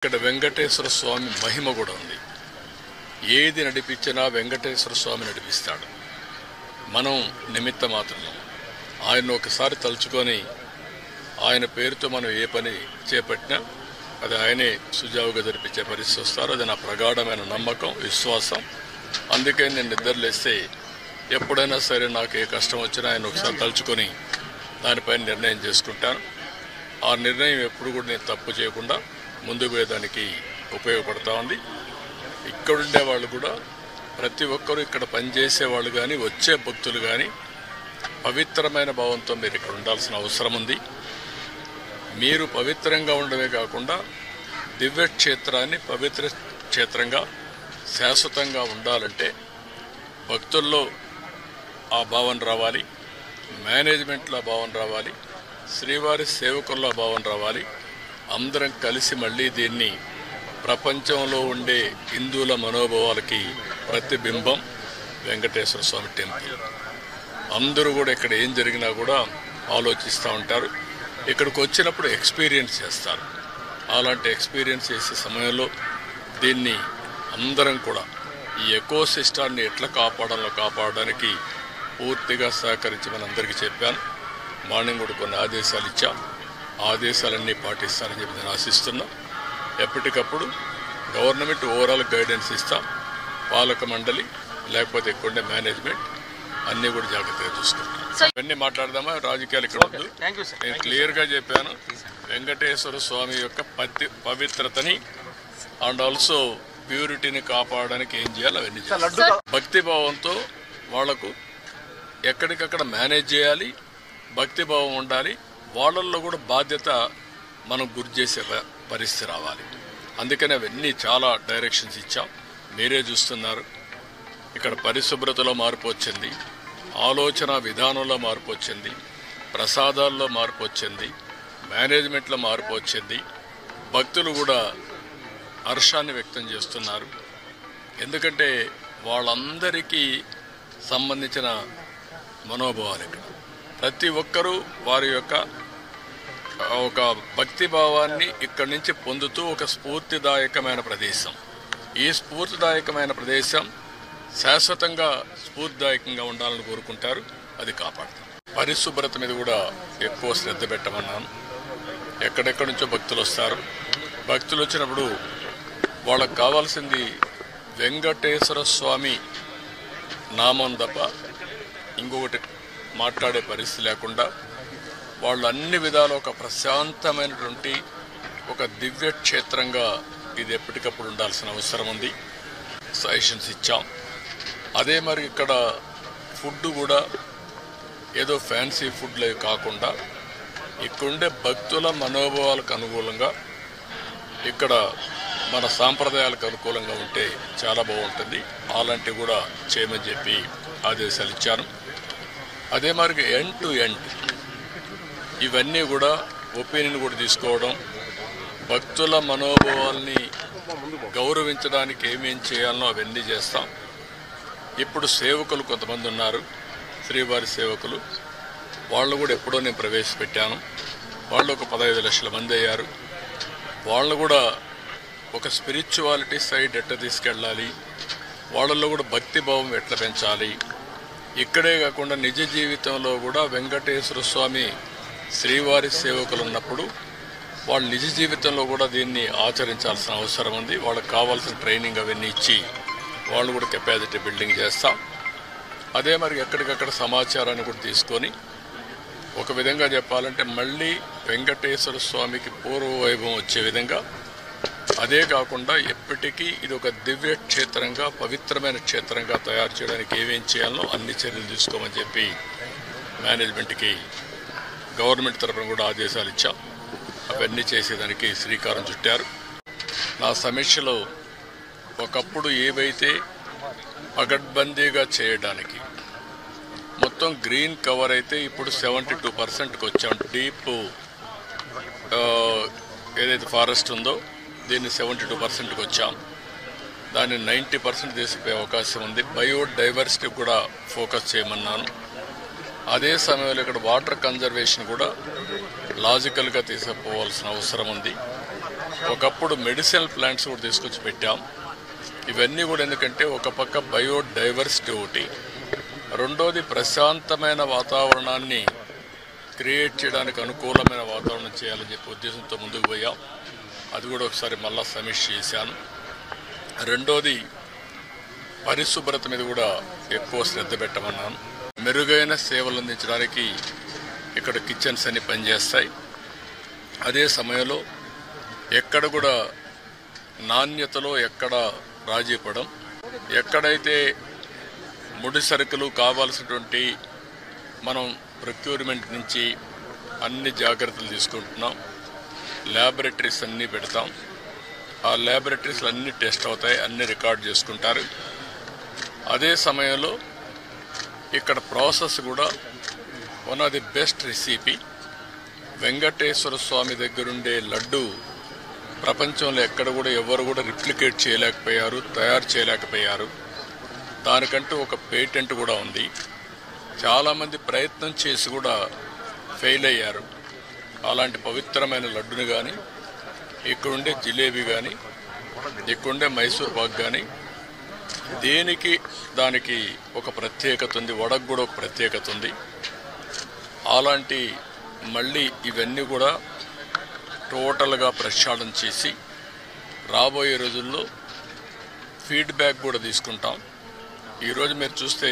ఇక్కడ వెంకటేశ్వర స్వామి మహిమ కూడా ఉంది. ఏది నడిపించినా వెంకటేశ్వర స్వామి నడిపిస్తాడు. మనం నిమిత్త మాత్రమే. ఆయన ఒకసారి తలుచుకొని ఆయన పేరుతో మనం ఏ పని చేపట్టినా అది ఆయనే సుజావుగా జరిపించే పరిస్థితి వస్తారు. అది నా ప్రగాఢమైన నమ్మకం, విశ్వాసం. అందుకే నేను నిద్రలేస్తే ఎప్పుడైనా సరే నాకు ఏ కష్టం వచ్చినా ఆయన ఒకసారి తలుచుకొని దానిపైన నిర్ణయం చేసుకుంటాను. ఆ నిర్ణయం ఎప్పుడు కూడా నేను తప్పు చేయకుండా ముందుకు పోయేదానికి ఉపయోగపడతా ఉంది. ఇక్కడుండే వాళ్ళు కూడా ప్రతి ఒక్కరూ ఇక్కడ పనిచేసే వాళ్ళు కానీ వచ్చే భక్తులు కానీ పవిత్రమైన భావంతో మీరు ఇక్కడ ఉండాల్సిన అవసరం ఉంది. మీరు పవిత్రంగా ఉండమే కాకుండా దివ్య క్షేత్రాన్ని పవిత్ర క్షేత్రంగా శాశ్వతంగా ఉండాలంటే భక్తుల్లో ఆ భావన రావాలి, మేనేజ్మెంట్లో ఆ భావన రావాలి, శ్రీవారి సేవకుల్లో భావన రావాలి. అందరం కలిసి మళ్ళీ దీన్ని ప్రపంచంలో ఉండే హిందువుల మనోభావాలకి ప్రతిబింబం వెంకటేశ్వర స్వామి టెంపుల్. అందరూ కూడా ఇక్కడ ఏం జరిగినా కూడా ఆలోచిస్తూ ఉంటారు. ఇక్కడికి వచ్చినప్పుడు ఎక్స్పీరియన్స్ చేస్తారు. అలాంటి ఎక్స్పీరియన్స్ చేసే సమయంలో దీన్ని అందరం కూడా ఈ ఎకో సిస్టాన్ని ఎట్లా కాపాడడానికి పూర్తిగా సహకరించి మనందరికీ చెప్పాను. మార్నింగ్ కూడా కొన్ని ఆదేశాలు ఇచ్చాం. ఆదేశాలన్నీ పాటిస్తారని చెప్పి నేను ఆశిస్తున్నా. ఎప్పటికప్పుడు గవర్నమెంట్ ఓవరాల్ గైడెన్స్ ఇస్తాం. పాలక మండలి లేకపోతే ఎక్కువ మేనేజ్మెంట్ అన్నీ కూడా జాగ్రత్తగా చూసుకుంటాం. ఇవన్నీ మాట్లాడదామా? రాజకీయాలు ఇక్కడ వద్దు. నేను క్లియర్గా చెప్పాను. వెంకటేశ్వర స్వామి యొక్క పవిత్రతని అండ్ ఆల్సో ప్యూరిటీని కాపాడడానికి ఏం చేయాలి అవన్నీ చేయాలి. భక్తిభావంతో వాళ్లకు ఎక్కడికక్కడ మేనేజ్ చేయాలి, భక్తిభావం ఉండాలి. వాళ్ళల్లో కూడా బాధ్యత మనం గురి చేసే పరిస్థితి రావాలి. అందుకని అవన్నీ చాలా డైరెక్షన్స్ ఇచ్చాం. మీరే చూస్తున్నారు. ఇక్కడ పరిశుభ్రతలో మార్పు వచ్చింది, ఆలోచన విధానంలో మార్పు వచ్చింది, ప్రసాదాల్లో మార్పు వచ్చింది, మేనేజ్మెంట్లో మార్పు వచ్చింది. భక్తులు కూడా హర్షాన్ని వ్యక్తం చేస్తున్నారు. ఎందుకంటే వాళ్ళందరికీ సంబంధించిన మనోభావాలు ఇక్కడ ప్రతి ఒక్కరూ వారి యొక్క ఒక భక్తి భావాన్ని ఇక్కడి నుంచి పొందుతూ ఒక స్ఫూర్తిదాయకమైన ప్రదేశం. ఈ స్ఫూర్తిదాయకమైన ప్రదేశం శాశ్వతంగా స్ఫూర్తిదాయకంగా ఉండాలని కోరుకుంటారు. అది కాపాడుతారు. పరిశుభ్రత మీద కూడా ఎక్కువ శ్రద్ధ పెట్టమన్నాను. ఎక్కడెక్కడి నుంచో భక్తులు వస్తారు. భక్తులు వచ్చినప్పుడు వాళ్ళకు కావాల్సింది వెంకటేశ్వర స్వామి నామం తప్ప ఇంకొకటి మాట్లాడే పరిస్థితి లేకుండా వాళ్ళు అన్ని విధాలు ఒక ప్రశాంతమైనటువంటి ఒక దివ్య క్షేత్రంగా ఇది ఎప్పటికప్పుడు ఉండాల్సిన అవసరం ఉంది. సజెషన్స్ ఇచ్చాం. అదే మరి ఇక్కడ ఫుడ్ కూడా ఏదో ఫ్యాన్సీ ఫుడ్లే కాకుండా ఇక్కడుండే భక్తుల మనోభావాలకు అనుకూలంగా ఇక్కడ మన సాంప్రదాయాలకు అనుకూలంగా ఉంటే చాలా బాగుంటుంది. అలాంటివి కూడా చేయమని చెప్పి ఆదేశాలు ఇచ్చాను. అదే మరి ఎండ్ టు ఎండ్ ఇవన్నీ కూడా ఒపీనియన్ కూడా తీసుకోవడం, భక్తుల మనోభావాల్ని గౌరవించడానికి ఏమేం చేయాలనో అవన్నీ చేస్తాం. ఇప్పుడు సేవకులు కొంతమంది ఉన్నారు, శ్రీవారి సేవకులు. వాళ్ళు కూడా ఎప్పుడో నేను ప్రవేశపెట్టాను. వాళ్ళు ఒక 15 లక్షల మంది అయ్యారు. వాళ్ళు కూడా ఒక స్పిరిచువాలిటీ సైడ్ ఎట్లా తీసుకెళ్ళాలి, వాళ్ళల్లో కూడా భక్తి భావం ఎట్లా పెంచాలి. ఇక్కడే కాకుండా నిజ జీవితంలో కూడా వెంకటేశ్వర స్వామి శ్రీవారి సేవకులు ఉన్నప్పుడు వాళ్ళు నిజ జీవితంలో కూడా దీన్ని ఆచరించాల్సిన అవసరం ఉంది. వాళ్ళకి కావాల్సిన ట్రైనింగ్ అవన్నీ ఇచ్చి వాళ్ళు కూడా కెపాసిటీ బిల్డింగ్ చేస్తాం. అదే మరి ఎక్కడికక్కడ సమాచారాన్ని కూడా తీసుకొని ఒక విధంగా చెప్పాలంటే మళ్ళీ వెంకటేశ్వర స్వామికి పూర్వ వైభవం వచ్చే విధంగా, అదే కాకుండా ఎప్పటికీ ఇది ఒక దివ్య క్షేత్రంగా పవిత్రమైన క్షేత్రంగా తయారు చేయడానికి ఏమేం చేయాలో అన్ని చర్యలు తీసుకోమని చెప్పి మేనేజ్మెంట్కి గవర్నమెంట్ తరఫున కూడా ఆదేశాలు ఇచ్చాం. అవన్నీ చేసేదానికి శ్రీకారం చుట్టారు. నా సమీక్షలో ఒకప్పుడు ఏవైతే పగడ్బందీగా చేయడానికి మొత్తం గ్రీన్ కవర్ అయితే ఇప్పుడు 72%కి వచ్చాం. డీప్ ఏదైతే ఫారెస్ట్ ఉందో దీన్ని 72%కి వచ్చాం. దాన్ని 90% తీసిపోయే అవకాశం ఉంది. బయోడైవర్సిటీ కూడా ఫోకస్ చేయమన్నాను. అదే సమయంలో ఇక్కడ వాటర్ కన్జర్వేషన్ కూడా లాజికల్గా తీసుకుపోవాల్సిన అవసరం ఉంది. ఒకప్పుడు మెడిసినల్ ప్లాంట్స్ కూడా తీసుకొచ్చి పెట్టాం. ఇవన్నీ కూడా ఎందుకంటే ఒక పక్క బయోడైవర్సిటీ ఒకటి, రెండోది ప్రశాంతమైన వాతావరణాన్ని క్రియేట్ చేయడానికి అనుకూలమైన వాతావరణం చేయాలని చెప్పి ఉద్దేశంతో ముందుకు పోయాం. అది కూడా ఒకసారి మళ్ళా సమీక్ష చేశాను. రెండోది పరిశుభ్రత మీద కూడా ఎక్కువ శ్రద్ధ పెట్టమన్నాను. మెరుగైన సేవలు అందించడానికి ఇక్కడ కిచెన్స్ అన్ని పనిచేస్తాయి. అదే సమయంలో ఎక్కడ కూడా నాణ్యతలో ఎక్కడ రాజీ పడం, ఎక్కడైతే ముడి సరుకులు కావాల్సినటువంటి మనం ప్రొక్యూర్మెంట్ నుంచి అన్ని జాగ్రత్తలు తీసుకుంటున్నాం. ల్యాబొరేటరీస్ అన్నీ పెడతాం. ఆ ల్యాబొరేటరీస్లో అన్ని టెస్ట్ అవుతాయి, అన్ని రికార్డ్ చేసుకుంటారు. అదే సమయంలో ఇక్కడ ప్రాసెస్ కూడా one of the best recipe. Venkateswara Swami దగ్గరుండే లడ్డు ప్రపంచంలో ఎక్కడ కూడా ఎవరు కూడా రిప్లికేట్ చేయలేకపోయారు, తయారు చేయలేకపోయారు. దానికంటూ ఒక పేటెంట్ కూడా ఉంది. చాలామంది ప్రయత్నం చేసి కూడా ఫెయిల్ అయ్యారు. అలాంటి పవిత్రమైన లడ్డుని కానీ, ఇక్కడుండే జిలేబీ కానీ, ఇక్కడుండే మైసూర్ పాక్ కానీ దేనికి దానికి ఒక ప్రత్యేకత ఉంది. వడకు కూడా ఒక ప్రత్యేకత ఉంది. అలాంటి మళ్ళీ ఇవన్నీ కూడా టోటల్గా ప్రక్షాళన చేసి రాబోయే రోజుల్లో ఫీడ్బ్యాక్ కూడా తీసుకుంటాం. ఈరోజు మీరు చూస్తే